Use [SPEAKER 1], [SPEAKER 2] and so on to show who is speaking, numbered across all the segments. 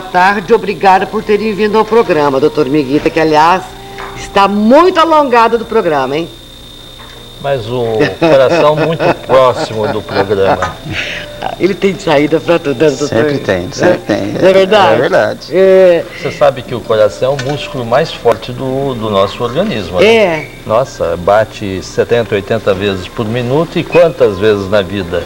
[SPEAKER 1] tarde, obrigada por terem vindo ao programa, doutor Miguita, que aliás está muito alongado do programa, hein?
[SPEAKER 2] Mas o coração muito próximo do programa.
[SPEAKER 1] Ele tem saída para tudo, doutor?
[SPEAKER 3] Sempre tem.
[SPEAKER 1] Não é verdade?
[SPEAKER 3] É verdade.
[SPEAKER 2] Você sabe que o coração é o músculo mais forte do nosso organismo, né?
[SPEAKER 1] É.
[SPEAKER 2] Nossa, bate 70, 80 vezes por minuto e quantas vezes na vida?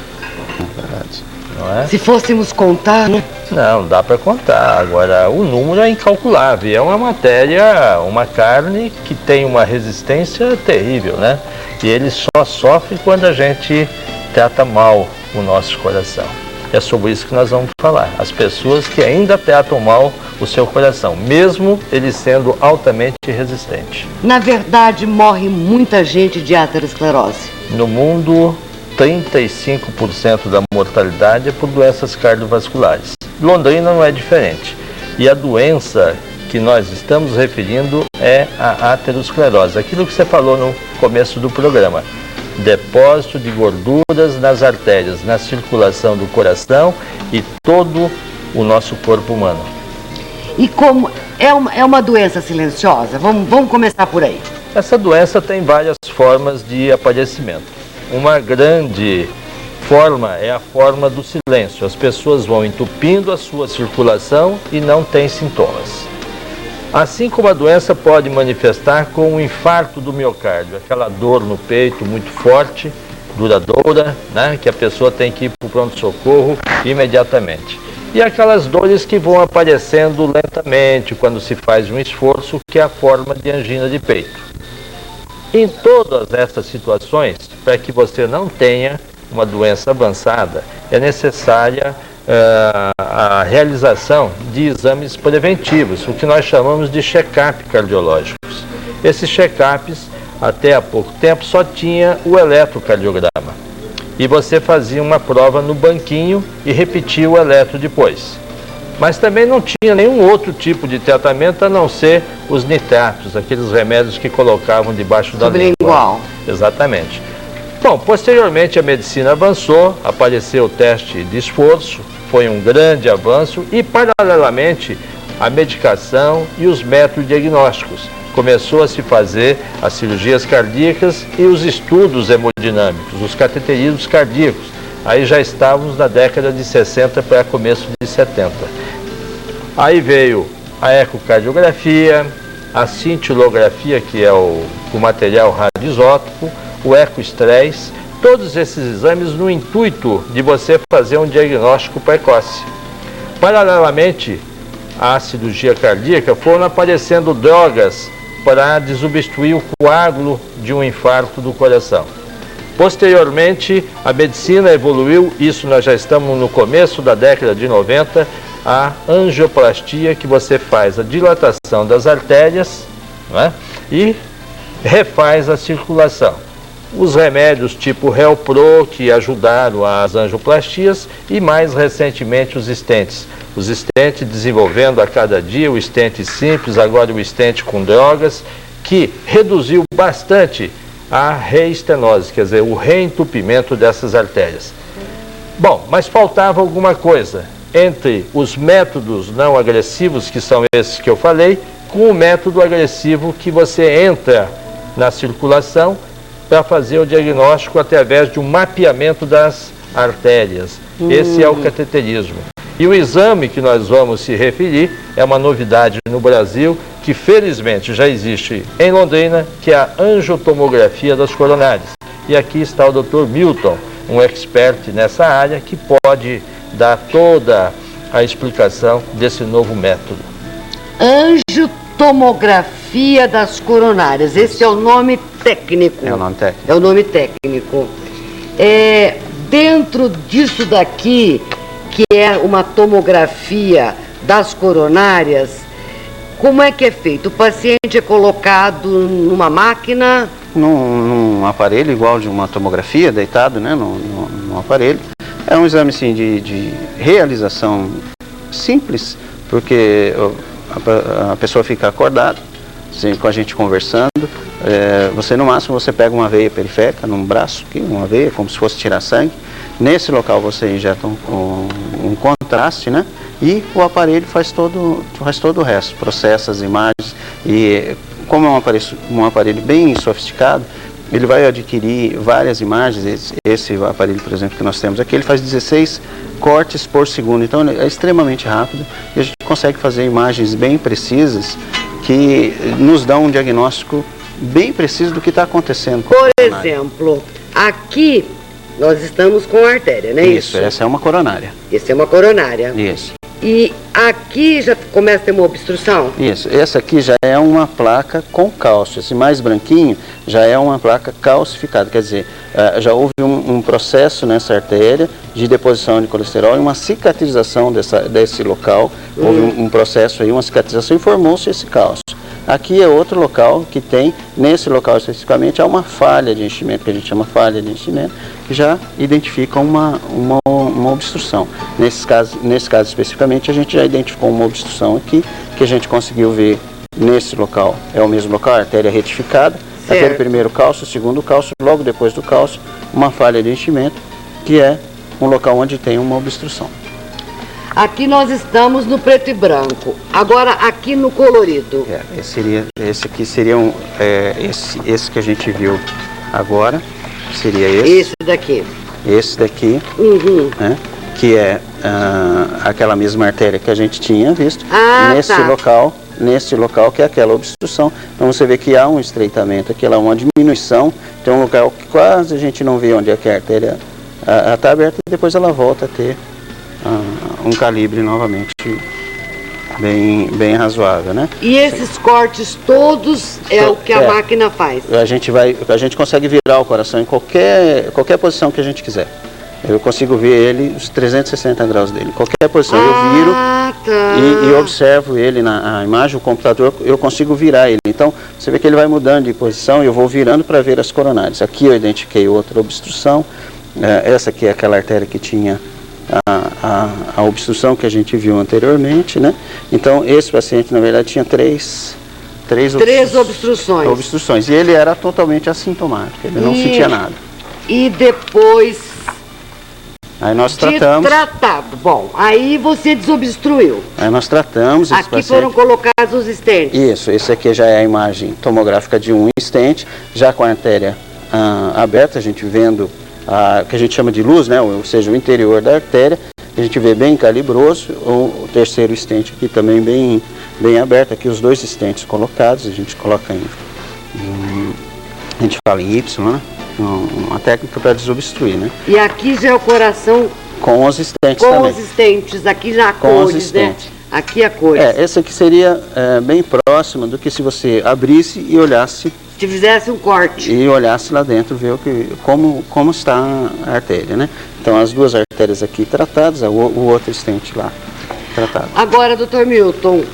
[SPEAKER 3] É verdade.
[SPEAKER 2] Não é?
[SPEAKER 1] Se fôssemos contar, né?
[SPEAKER 2] Não dá para contar. Agora, o número é incalculável. É uma matéria, uma carne que tem uma resistência terrível, né? E ele só sofre quando a gente trata mal o nosso coração. É sobre isso que nós vamos falar. As pessoas que ainda tratam mal o seu coração, mesmo ele sendo altamente resistente.
[SPEAKER 1] Na verdade, morre muita gente de aterosclerose.
[SPEAKER 2] No mundo, 35% da mortalidade é por doenças cardiovasculares. Londrina não é diferente. E a doença que nós estamos referindo é a aterosclerose. Aquilo que você falou no começo do programa. Depósito de gorduras nas artérias, na circulação do coração e todo o nosso corpo humano.
[SPEAKER 1] E como é uma doença silenciosa? Vamos começar por aí.
[SPEAKER 2] Essa doença tem várias formas de aparecimento. Uma grande forma é a forma do silêncio. As pessoas vão entupindo a sua circulação e não têm sintomas. Assim como a doença pode manifestar com um infarto do miocárdio, aquela dor no peito muito forte, duradoura, né, que a pessoa tem que ir para o pronto-socorro imediatamente. E aquelas dores que vão aparecendo lentamente quando se faz um esforço, que é a forma de angina de peito. Em todas essas situações, para que você não tenha uma doença avançada, é necessária a realização de exames preventivos, o que nós chamamos de check-up cardiológicos. Esses check-ups, até há pouco tempo, só tinha o eletrocardiograma. E você fazia uma prova no banquinho e repetia o eletro depois. Mas também não tinha nenhum outro tipo de tratamento a não ser os nitratos, aqueles remédios que colocavam debaixo da língua.
[SPEAKER 1] Sublingual.
[SPEAKER 2] Exatamente. Bom, posteriormente a medicina avançou, apareceu o teste de esforço, foi um grande avanço e, paralelamente, a medicação e os métodos diagnósticos. Começou a se fazer as cirurgias cardíacas e os estudos hemodinâmicos, os cateterismos cardíacos. Aí já estávamos na década de 60 para começo de 70. Aí veio a ecocardiografia, a cintilografia, que é o material radioisótopo, o ecoestresse, todos esses exames no intuito de você fazer um diagnóstico precoce. Paralelamente à cirurgia cardíaca, foram aparecendo drogas para desobstruir o coágulo de um infarto do coração. Posteriormente, a medicina evoluiu, isso nós já estamos no começo da década de 90, a angioplastia, que você faz a dilatação das artérias, né, e refaz a circulação. Os remédios tipo Relpro, que ajudaram as angioplastias, e mais recentemente os stents. Os stents desenvolvendo a cada dia, o stent simples, agora o stent com drogas, que reduziu bastante a reestenose, quer dizer, o reentupimento dessas artérias. Bom, mas faltava alguma coisa entre os métodos não agressivos, que são esses que eu falei, com o método agressivo que você entra na circulação para fazer o diagnóstico através de um mapeamento das artérias. Esse é o cateterismo. E o exame que nós vamos se referir é uma novidade no Brasil, que felizmente já existe em Londrina, que é a angiotomografia das coronárias. E aqui está o Dr. Milton, um expert nessa área, que pode dar toda a explicação desse novo método.
[SPEAKER 1] Angiotomografia das coronárias, esse é o nome técnico.
[SPEAKER 3] É o nome técnico.
[SPEAKER 1] É o nome técnico. Dentro disso daqui, que é uma tomografia das coronárias, como é que é feito? O paciente é colocado numa máquina?
[SPEAKER 3] Num aparelho igual de uma tomografia, deitado, né, num aparelho. É um exame, sim, de realização simples, porque a pessoa fica acordada, assim, com a gente conversando. Você, no máximo, você pega uma veia periférica num braço, aqui, uma veia, como se fosse tirar sangue, Nesse local você injeta um contraste, né? E o aparelho faz todo o resto, processa as imagens. E como é um aparelho bem sofisticado, ele vai adquirir várias imagens. Esse aparelho, por exemplo, que nós temos aqui, ele faz 16 cortes por segundo. Então é extremamente rápido e a gente consegue fazer imagens bem precisas que nos dão um diagnóstico bem preciso do que está acontecendo.
[SPEAKER 1] Por exemplo, aqui nós estamos com a artéria, não é isso?
[SPEAKER 3] Isso, essa é uma coronária.
[SPEAKER 1] Essa é uma coronária.
[SPEAKER 3] Isso.
[SPEAKER 1] E aqui já começa a ter uma obstrução?
[SPEAKER 3] Isso, essa aqui já é uma placa com cálcio, esse mais branquinho já é uma placa calcificada, quer dizer, já houve um processo nessa artéria de deposição de colesterol e uma cicatrização desse local, houve um processo aí, uma cicatrização e formou-se esse cálcio. Aqui é outro local que tem, nesse local especificamente, há uma falha de enchimento, que a gente chama falha de enchimento, que já identifica uma obstrução. Nesse caso especificamente, a gente já identificou uma obstrução aqui, que a gente conseguiu ver nesse local. É o mesmo local, a artéria retificada, aquele primeiro cálcio, o segundo cálcio, logo depois do cálcio, uma falha de enchimento, que é um local onde tem uma obstrução.
[SPEAKER 1] Aqui nós estamos no preto e branco. Agora aqui no colorido.
[SPEAKER 3] Esse aqui seria esse que a gente viu agora. Seria esse.
[SPEAKER 1] Esse daqui.
[SPEAKER 3] Esse daqui. Né, que é aquela mesma artéria que a gente tinha visto. Nesse local que é aquela obstrução. Então você vê que há um estreitamento aqui, há uma diminuição. Tem um local que quase a gente não vê onde é que a artéria está aberta e depois ela volta a ter um calibre novamente bem razoável, né?
[SPEAKER 1] E esses cortes todos o que a máquina faz?
[SPEAKER 3] A gente consegue virar o coração em qualquer posição que a gente quiser. Eu consigo ver ele, os 360 graus dele. Qualquer posição eu viro e observo ele na imagem, o computador, eu consigo virar ele. Então, você vê que ele vai mudando de posição e eu vou virando para ver as coronárias. Aqui eu identifiquei outra obstrução. Essa aqui é aquela artéria que tinha a obstrução que a gente viu anteriormente, né? Então, esse paciente, na verdade, tinha três obstruções. E ele era totalmente assintomático, ele não sentia nada.
[SPEAKER 1] E depois
[SPEAKER 3] aí nós tratamos.
[SPEAKER 1] Tratado. Bom, aí você desobstruiu.
[SPEAKER 3] Aí nós tratamos esse paciente.
[SPEAKER 1] Aqui foram colocados os stents.
[SPEAKER 3] Isso, esse aqui já é a imagem tomográfica de um stent, já com a artéria aberta, a gente vendo que a gente chama de luz, né? Ou seja, o interior da artéria, a gente vê bem calibroso, o terceiro stent aqui também bem aberto, aqui os dois stents colocados, a gente coloca a gente fala em Y, né? Uma técnica para desobstruir, né?
[SPEAKER 1] E aqui já é o coração
[SPEAKER 3] com os stents também.
[SPEAKER 1] Com os stents, aqui já há cores, né? Aqui a cores.
[SPEAKER 3] Esse aqui seria bem próximo do que se você abrisse e olhasse.
[SPEAKER 1] Se fizesse um corte.
[SPEAKER 3] E olhasse lá dentro, ver como está a artéria, né? Então, as duas artérias aqui tratadas, o outro stent lá tratado.
[SPEAKER 1] Agora, Dr. Milton,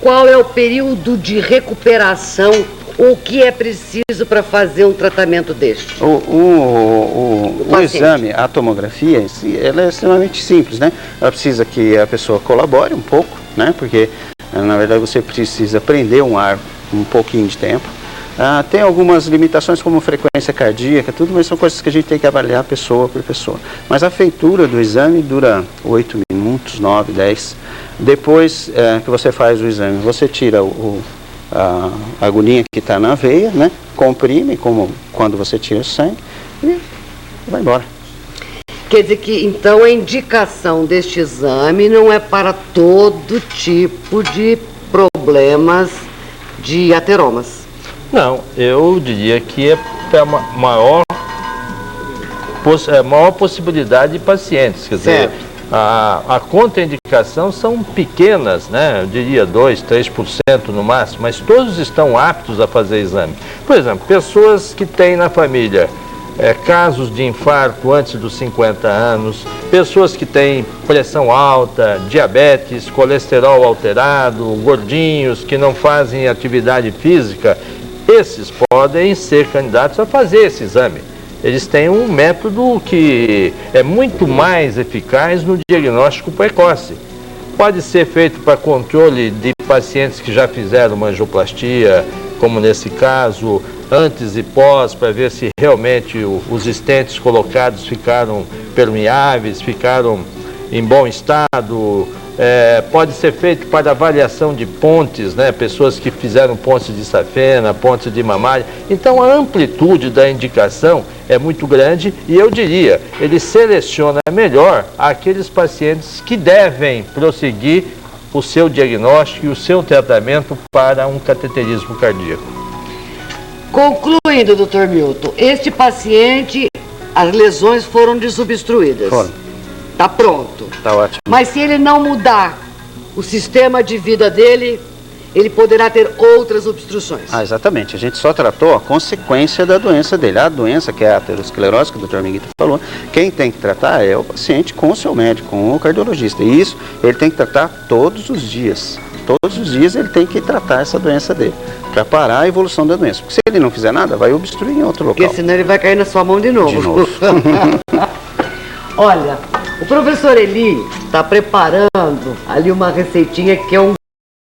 [SPEAKER 1] qual é o período de recuperação? O que é preciso para fazer um tratamento deste?
[SPEAKER 3] O exame, a tomografia, ela é extremamente simples, né? Ela precisa que a pessoa colabore um pouco, né? Porque, na verdade, você precisa prender um ar um pouquinho de tempo. Tem algumas limitações como frequência cardíaca, tudo, mas são coisas que a gente tem que avaliar pessoa por pessoa. Mas a feitura do exame dura 8 minutos, 9, 10. Depois que você faz o exame, você tira a agulhinha que está na veia, né? Comprime, como quando você tira o sangue, e vai embora.
[SPEAKER 1] Quer dizer que, então, a indicação deste exame não é para todo tipo de problemas de ateromas?
[SPEAKER 2] Não, eu diria que é a maior possibilidade de pacientes, quer dizer, a contraindicação são pequenas, né? Eu diria 2, 3% no máximo, mas todos estão aptos a fazer exame. Por exemplo, pessoas que têm na família casos de infarto antes dos 50 anos, pessoas que têm pressão alta, diabetes, colesterol alterado, gordinhos que não fazem atividade física, esses podem ser candidatos a fazer esse exame. Eles têm um método que é muito mais eficaz no diagnóstico precoce. Pode ser feito para controle de pacientes que já fizeram uma angioplastia, como nesse caso, antes e pós, para ver se realmente os estentes colocados ficaram permeáveis, ficaram em bom estado. Pode ser feito para avaliação de pontes, né? Pessoas que fizeram pontes de safena, pontes de mamária. Então a amplitude da indicação é muito grande e eu diria, ele seleciona melhor aqueles pacientes que devem prosseguir o seu diagnóstico e o seu tratamento para um cateterismo cardíaco.
[SPEAKER 1] Concluindo, doutor Milton, este paciente, as lesões foram desobstruídas.
[SPEAKER 3] Foram.
[SPEAKER 1] Está pronto.
[SPEAKER 3] Está ótimo.
[SPEAKER 1] Mas se ele não mudar o sistema de vida dele, ele poderá ter outras obstruções.
[SPEAKER 3] Exatamente. A gente só tratou a consequência da doença dele. A doença, que é a aterosclerose, que o Dr. Miguel falou, quem tem que tratar é o paciente com o seu médico, com o cardiologista. E isso ele tem que tratar todos os dias. Todos os dias ele tem que tratar essa doença dele, para parar a evolução da doença. Porque se ele não fizer nada, vai obstruir em outro local.
[SPEAKER 1] Porque senão ele vai cair na sua mão de novo.
[SPEAKER 3] De novo.
[SPEAKER 1] Olha, o professor Eli está preparando ali uma receitinha que é um